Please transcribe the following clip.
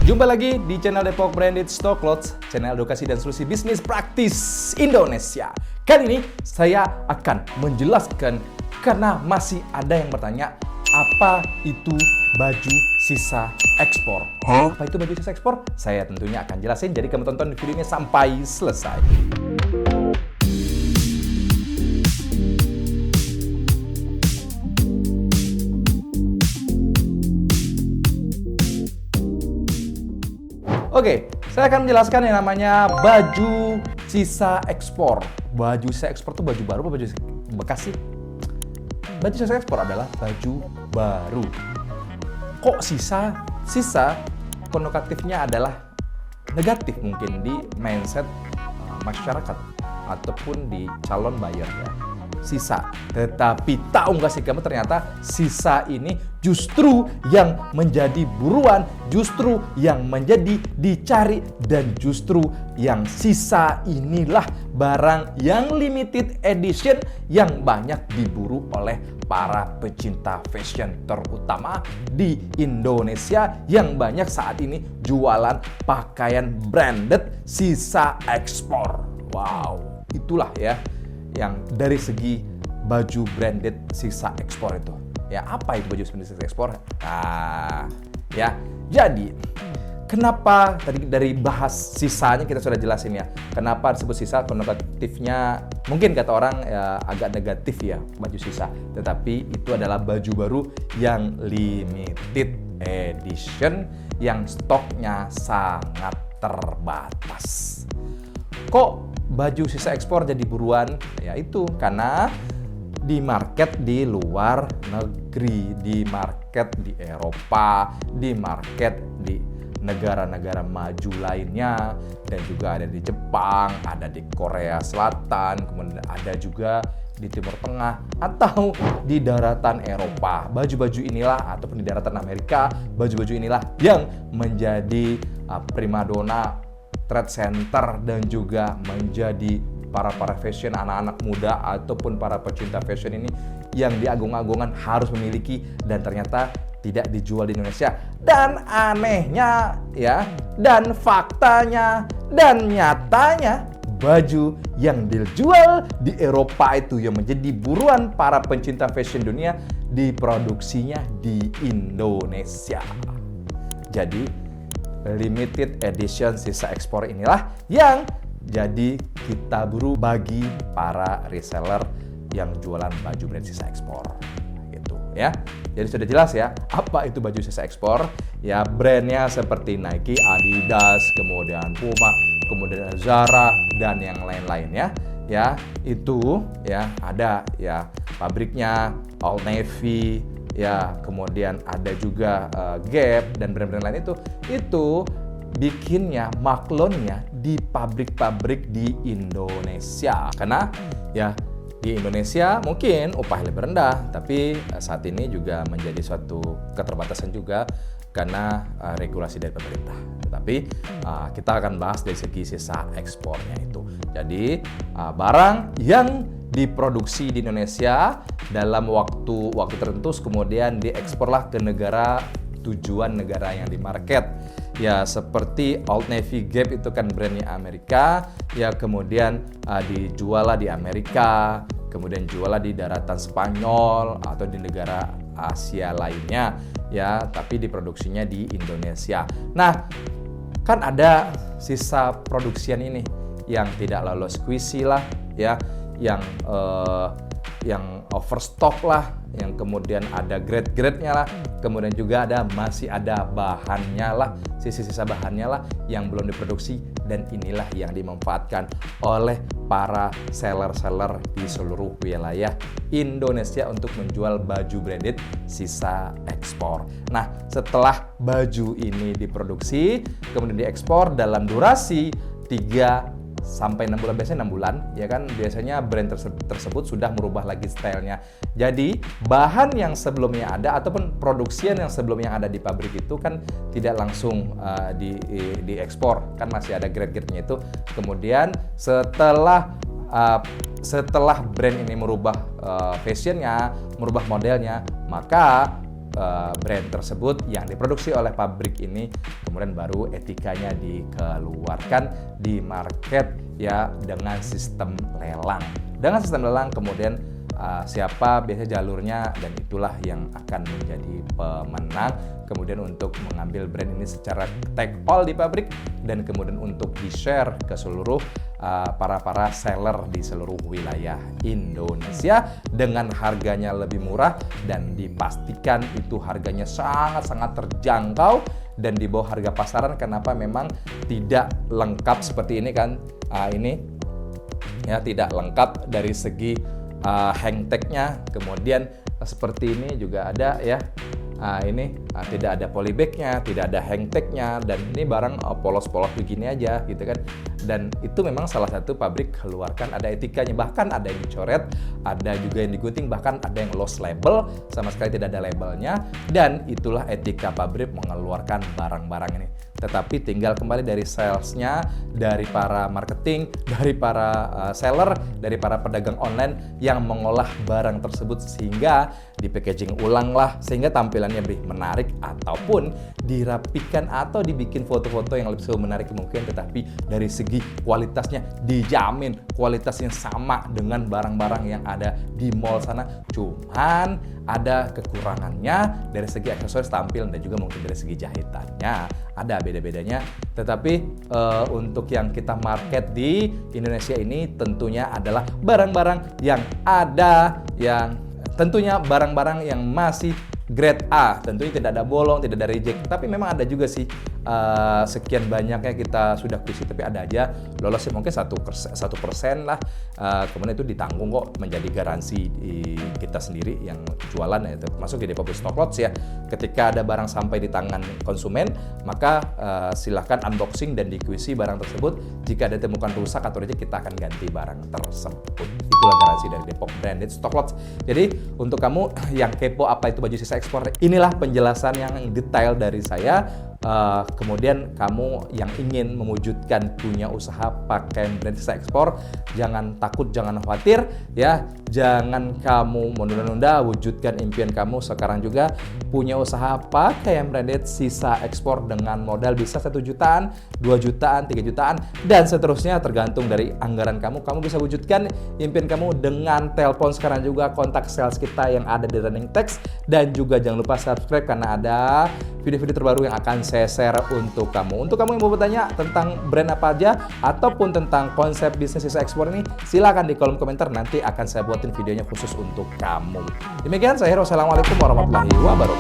Jumpa lagi di channel Depok Branded Stock Clothes, channel edukasi dan solusi bisnis praktis Indonesia. Kali ini saya akan menjelaskan karena masih ada yang bertanya, apa itu baju sisa ekspor? Apa itu baju sisa ekspor? Saya tentunya akan jelasin, jadi kamu tonton video ini sampai selesai. Oke, saya akan menjelaskan yang namanya baju sisa ekspor. Baju sisa ekspor itu baju baru apa baju bekas sih? Baju sisa ekspor adalah baju baru. Kok sisa? Sisa konotatifnya adalah negatif mungkin di mindset masyarakat ataupun di calon buyer ya. Sisa. Tetapi tahu nggak sih kamu ternyata sisa ini justru yang menjadi buruan, justru yang menjadi dicari, dan justru yang sisa inilah barang yang limited edition yang banyak diburu oleh para pecinta fashion, terutama di Indonesia yang banyak saat ini jualan pakaian branded sisa ekspor. Wow, itulah ya yang dari segi baju branded sisa ekspor itu. Ya, apa itu baju branded sisa ekspor? Nah, ya. Jadi, kenapa tadi dari bahas sisanya kita sudah jelasin ya. Kenapa disebut sisa? Konotatifnya mungkin kata orang ya, agak negatif ya baju sisa. Tetapi itu adalah baju baru yang limited edition yang stoknya sangat terbatas. Kok baju sisa ekspor jadi buruan? Ya itu karena di market di luar negeri, di market di Eropa, di market di negara-negara maju lainnya, dan juga ada di Jepang, ada di Korea Selatan, kemudian ada juga di Timur Tengah atau di daratan Eropa. Baju-baju inilah ataupun di daratan Amerika, baju-baju inilah yang menjadi primadona, trend center, dan juga menjadi para fashion anak-anak muda ataupun para pecinta fashion ini yang diagung-agungkan harus memiliki, dan ternyata tidak dijual di Indonesia. Dan anehnya ya, dan faktanya dan nyatanya baju yang dijual di Eropa itu yang menjadi buruan para pencinta fashion dunia diproduksinya di Indonesia. Jadi limited edition sisa ekspor inilah yang jadi kita buru bagi para reseller yang jualan baju brand sisa ekspor gitu ya. Jadi sudah jelas ya apa itu baju sisa ekspor ya. Brandnya seperti Nike, Adidas, kemudian Puma, kemudian Zara, dan yang lain-lainnya ya. Itu ya ada ya pabriknya Old Navy ya, kemudian ada juga Gap dan brand-brand lain itu bikinnya, maklonnya di pabrik-pabrik di Indonesia. Karena ya di Indonesia mungkin upah lebih rendah, tapi saat ini juga menjadi suatu keterbatasan juga karena regulasi dari pemerintah. Tetapi kita akan bahas dari segi sisa ekspornya itu. Jadi barang yang diproduksi di Indonesia dalam waktu tertentu kemudian dieksporlah ke negara tujuan, negara yang di market ya, seperti Old Navy, Gap itu kan brandnya Amerika ya, kemudian dijual di Amerika, kemudian jual di daratan Spanyol atau di negara Asia lainnya ya, tapi diproduksinya di Indonesia. Nah, kan ada sisa produksian ini yang tidak lolos QC lah ya, yang overstock lah, yang kemudian ada grade-grade-nya lah, kemudian juga masih ada bahannya lah, sisa-sisa bahannya lah yang belum diproduksi, dan inilah yang dimanfaatkan oleh para seller-seller di seluruh wilayah Indonesia untuk menjual baju branded sisa ekspor. Nah, setelah baju ini diproduksi, kemudian diekspor dalam durasi 3 sampai 6 bulan, biasanya 6 bulan ya kan, biasanya brand tersebut sudah merubah lagi stylenya. Jadi bahan yang sebelumnya ada ataupun produksian yang sebelumnya ada di pabrik itu kan tidak langsung diekspor, kan masih ada grade-grade-nya itu. Kemudian setelah brand ini merubah fashionnya, merubah modelnya, maka brand tersebut yang diproduksi oleh pabrik ini, kemudian baru etikanya dikeluarkan di market ya dengan sistem lelang. Dengan sistem lelang kemudian siapa biasanya jalurnya, dan itulah yang akan menjadi pemenang. Kemudian untuk mengambil brand ini secara take all di pabrik, dan kemudian untuk di-share ke seluruh para seller di seluruh wilayah Indonesia dengan harganya lebih murah, dan dipastikan itu harganya sangat-sangat terjangkau dan di bawah harga pasaran. Kenapa? Memang tidak lengkap seperti ini kan, ini ya tidak lengkap dari segi hang tag-nya, kemudian seperti ini juga ada ya. Ini tidak ada polybag-nya, tidak ada hang tag-nya, dan ini barang polos-polos begini aja gitu kan. Dan itu memang salah satu pabrik keluarkan ada etikanya, bahkan ada yang dicoret, ada juga yang digunting, bahkan ada yang lost label, sama sekali tidak ada labelnya. Dan itulah etika pabrik mengeluarkan barang-barang ini. Tetapi tinggal kembali dari salesnya, dari para marketing, dari para seller, dari para pedagang online yang mengolah barang tersebut sehingga di packaging ulang lah, sehingga tampilannya lebih menarik, ataupun dirapikan atau dibikin foto-foto yang lebih menarik mungkin, tetapi dari segi kualitasnya dijamin kualitasnya sama dengan barang-barang yang ada di mall sana, cuman ada kekurangannya dari segi aksesoris tampilan dan juga mungkin dari segi jahitannya ada beda-bedanya. Tetapi untuk yang kita market di Indonesia ini tentunya adalah barang-barang yang ada, yang tentunya barang-barang yang masih grade A, tentunya tidak ada bolong, tidak ada reject. Tapi memang ada juga sih sekian banyaknya kita sudah kuisi, tapi ada aja lolos sih mungkin 1% lah. Kemudian itu ditanggung kok, menjadi garansi kita sendiri yang jualan ya, termasuk di Depot Stock Lots ya. Ketika ada barang sampai di tangan konsumen, maka silahkan unboxing dan dikuisi barang tersebut. Jika ada temukan rusak atau reject, kita akan ganti barang tersebut. Itulah garansi dari Depot Branded Stock Lots. Jadi untuk kamu yang kepo apa itu baju sisa ekspor, inilah penjelasan yang detail dari saya. Kemudian kamu yang ingin mewujudkan punya usaha pakaian brand sisa ekspor, jangan takut, jangan khawatir ya, jangan kamu menunda-nunda, wujudkan impian kamu sekarang juga. Punya usaha pakaian branded sisa ekspor dengan modal bisa 1 jutaan, 2 jutaan, 3 jutaan, dan seterusnya tergantung dari anggaran kamu. Kamu bisa wujudkan impian kamu dengan telepon sekarang juga, kontak sales kita yang ada di running text, dan juga jangan lupa subscribe karena ada video-video terbaru yang akan saya share untuk kamu. Untuk kamu yang mau bertanya tentang brand apa aja ataupun tentang konsep bisnis sisa ekspor ini, silakan di kolom komentar, nanti akan saya buatin videonya khusus untuk kamu. Demikian saya Hero, assalamualaikum warahmatullahi wabarakatuh.